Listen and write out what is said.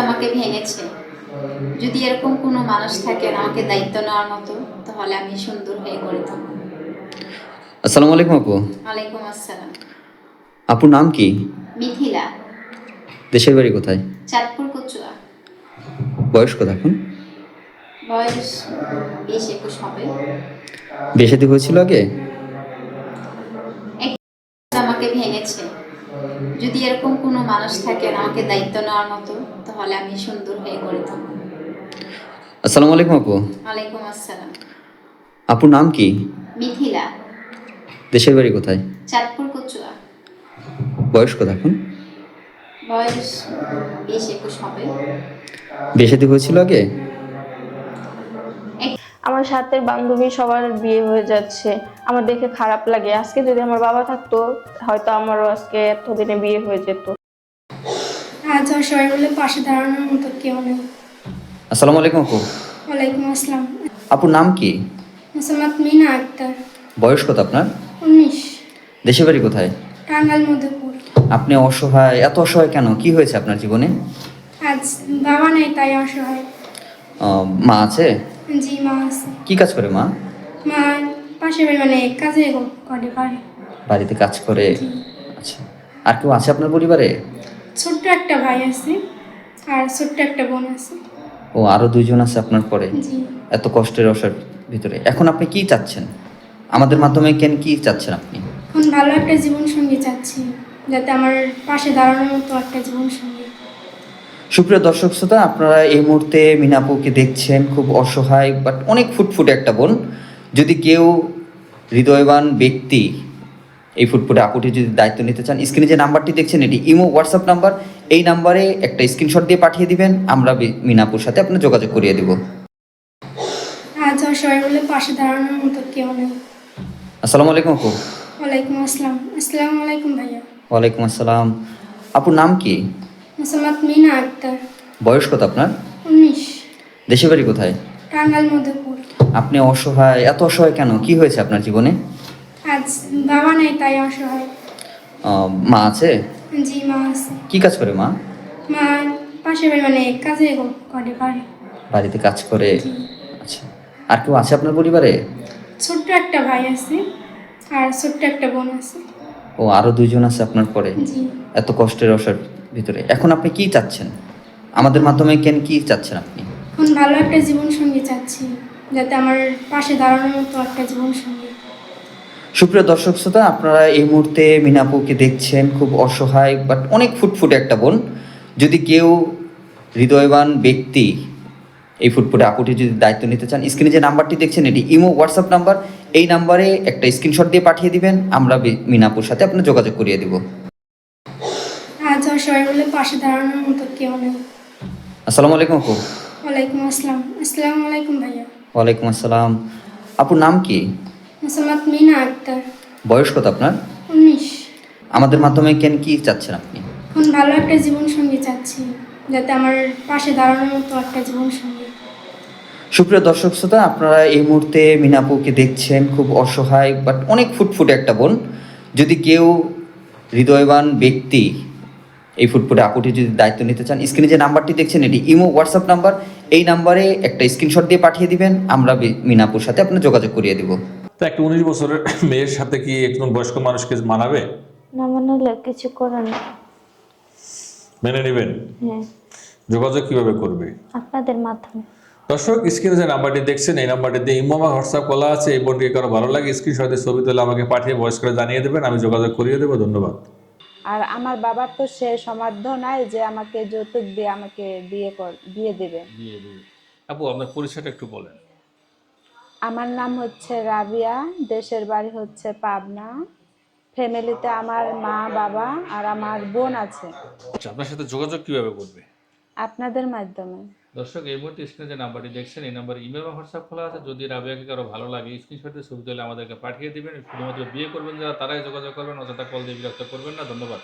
আমাকে ভেঙেছে। যদি এরকম কোনো মানুষ থাকেন আমাকে দায়িত্ব নেওয়ার মতো, তাহলে আমি সুন্দর হয়ে গড়ে তুলব। আসসালামু আলাইকুম আপু। ওয়ালাইকুম আসসালাম। আপুর নাম কি? মিথিলা, দেশের বাড়ি কোথায়? চাঁদপুর কচুয়া। বয়স কত এখন? বয়স 20-21 হবে। বিয়ে শাদী হয়েছিল আগে? এক আমাকে ভেঙেছে। যদি এরকম কোনো মানুষ থাকেন আমাকে দায়িত্ব নেওয়ার মতো, তাহলে আমি সুন্দর হয়ে গড়ে তুলব। আসসালামু আলাইকুম আপু। ওয়ালাইকুম আসসালাম। আপুর নাম কি? মিথিলা, দেশের বাড়ি কোথায়? চাঁদপুর কচুয়া। বয়স কত এখন? বয়স 20-21 হবে। বিয়ে শাদী হয়েছিল আগে? আমার সাথে বান্ধবী সবার বিয়ে হয়ে যাচ্ছে, আমার দেখে খারাপ লাগে। আজকে যদি আমার বাবা থাকতো, হয়তো আমারও আজকে এতদিনে বিয়ে হয়ে যেত। আজ অসহায় বলে পাশে দাঁড়ানোর মতো কেউ নেই। আসসালামু আলাইকুম আপু। ওয়ালাইকুম আসসালাম। আপুর নাম কি? মোসাম্মদ মিনা আক্তার। বয়স কত আপনার? 19। দেশের বাড়ি কোথায়? টাঙ্গাইল মধুপুর। আপনি অসহায়, এত অসহায় কেন? কি হয়েছে আপনার জীবনে? আজ বাবা নেই তাই অসহায়। মা আছে? জি মা আছে। কি কাজ করে মা? মা পাশে বাড়ি মানে কাজে করে পারে। বাড়িতে কাজ করে। জি। আচ্ছা, আর কেউ আছে আপনার পরিবারে? ছোট্ট একটা ভাই আছে আর ছোট্ট একটা বোন আছে। ও, আরো দুইজন আছে আপনার পরে। জি। এত কষ্টের অসার ভিতরে এখন আপনি কি চাচ্ছেন? আমাদের মাধ্যমে কি চাচ্ছেন আপনি? এখন ভালো একটা জীবন সঙ্গী চাচ্ছি, যাতে আমার পাশে দাঁড়ানোর মতো একটা জীবন সঙ্গী। সুপ্রিয় দর্শক শ্রোতা, আপনারা এই মুহূর্তে মিনাপুকে দেখছেন, খুব অসহায় বাট অনেক ফুটফুটে একটা বোন। যদি কেউ হৃদয়বান ব্যক্তি এই ফুটফুটে আপুটি যদি দায়িত্ব নিতে চান, স্ক্রিনে যে নাম্বারটি দেখছেন এটি ইমো হোয়াটসঅ্যাপ নাম্বার। এই নাম্বারে একটা স্ক্রিনশট দিয়ে পাঠিয়ে দিবেন, আমরা মিনাপুর সাথে আপনার যোগাযোগ করিয়ে দেব। আজ অসহায় বলে পাশে দাঁড়ানোর মতো কেউ নেই। আসসালামু আলাইকুম আপু। ওয়ালাইকুম আসসালাম। আসসালামু আলাইকুম ভাইয়া। ওয়ালাইকুম আসসালাম। আপুর নাম কি? মোসাম্মদ মিনা আক্তার। বয়স কত আপনার? 19। দেশের বাড়ি কোথায়? টাঙ্গাইল মধুপুর। আপনি অসহায়, এত অসহায় কেন? কি হয়েছে আপনার জীবনে? আজ বাবা নেই তাই অসহায়। মা আছে? জি মা আছে। কি কাজ করে মা? মা পাশে বাড়ি মানে কাজে করে পারে। বাড়িতে কাজ করে। জি। আচ্ছা, আর কেউ আছে আপনার পরিবারে? ছোট্ট একটা ভাই আছে আর ছোট্ট একটা বোন আছে। ও, আরো দুইজন আছে আপনার পরে। জি। এত কষ্টের অসার ভিতরে এখন আপনি কি চাচ্ছেন? আমাদের মাধ্যমে কি চাচ্ছেন আপনি? এখন ভালো একটা জীবন সঙ্গী চাচ্ছি, যাতে আমার পাশে দাঁড়ানোর মতো একটা জীবন সঙ্গী। সুপ্রিয় দর্শক শ্রোতা, আপনারা এই মুহূর্তে মিনাপুকে দেখছেন, খুব অসহায় বাট অনেক ফুটফুটে একটা বোন। যদি কেউ হৃদয়বান ব্যক্তি এই ফুটফুটে আপুটি যদি দায়িত্ব নিতে চান, স্ক্রিনে যে নাম্বারটি দেখছেন এটি ইমো হোয়াটসঅ্যাপ নাম্বার। এই নাম্বারে একটা স্ক্রিনশট দিয়ে পাঠিয়ে দিবেন, আমরা মিনাপুর সাথে আপনার যোগাযোগ করিয়ে দেব। আজ অসহায় বলে পাশে দাঁড়ানোর মতো কেউ নেই। আসসালামু আলাইকুম আপু। ওয়ালাইকুম আসসালাম। আসসালামু আলাইকুম ভাইয়া। ওয়ালাইকুম আসসালাম। আপুর নাম কি? মোসাম্মদ মিনা আক্তার। বয়স কত আপনার? 19। আমাদের মাধ্যমে কি চাচ্ছেন আপনি? এখন ভালো একটা জীবন সঙ্গী চাচ্ছি, যাতে আমার পাশে দাঁড়ানোর মতো একটা জীবন সঙ্গী। সুপ্রিয় দর্শক শ্রোতা, আপনারা এই মুহূর্তে মিনাপুকে দেখছেন, খুব অসহায় বাট অনেক ফুটফুটে একটা বোন। যদি কেউ হৃদয়বান ব্যক্তি এই ফুটফুটে আপুটি যদি দায়িত্ব নিতে চান, স্ক্রিনে যে নাম্বারটি দেখছেন এটি ইমো হোয়াটসঅ্যাপ নাম্বার। এই নাম্বারে একটা স্ক্রিনশট দিয়ে পাঠিয়ে দিবেন, আমরা মিনাপুর সাথে আপনার যোগাযোগ করিয়ে দেব। তো একটা 19 বছরের মেয়ের সাথে কি একজন বয়স্ক মানুষকে মানাবে? না মানলে কিছু করার নেই। মেনে নেবেন? হ্যাঁ, যোগাযোগ কিভাবে করবে? আপনাদের মাধ্যমে। দর্শক, স্ক্রিনে যে নাম্বারটি দেখছেন এই নাম্বারটিতে ইমো বা হোয়াটসঅ্যাপ করা আছে। এই বোনটিকে কারো ভালো লাগে স্ক্রিনশটে ছবি তুলে আমাকে পাঠিয়ে ভয়েস করে জানিয়ে দেবেন, আমি যোগাযোগ করিয়ে দেবো। ধন্যবাদ। আর আমার বাবার তো সে সামর্থ্য নাই যে আমাকে যৌতুক দিয়ে আমাকে বিয়ে দেবে। আপু, আপনার পরিচয়টা একটু বলেন। আমার নাম হচ্ছে রাবিয়া, দেশের বাড়ি হচ্ছে পাবনা। ফ্যামিলিতে আমার মা বাবা আর আমার বোন আছে। আচ্ছা, আপনার সাথে যোগাযোগ কিভাবে করবে? আপনাদের মাধ্যমে। দর্শক, এই মুহূর্তে স্ক্রিনে যে নাম্বারটি দেখছেন এই নাম্বারে ইমেল বা হোয়াটসঅ্যাপ খোলা আছে। যদি রাবিয়াকে কারো ভালো লাগে স্ক্রিনশটে ছবি তুলে আমাদেরকে পাঠিয়ে দিবেন। শুধুমাত্র বিয়ে করবেন যারা, তারাই যোগাযোগ করবেন, অযথা কল দিয়ে বিরক্ত করবেন না। ধন্যবাদ।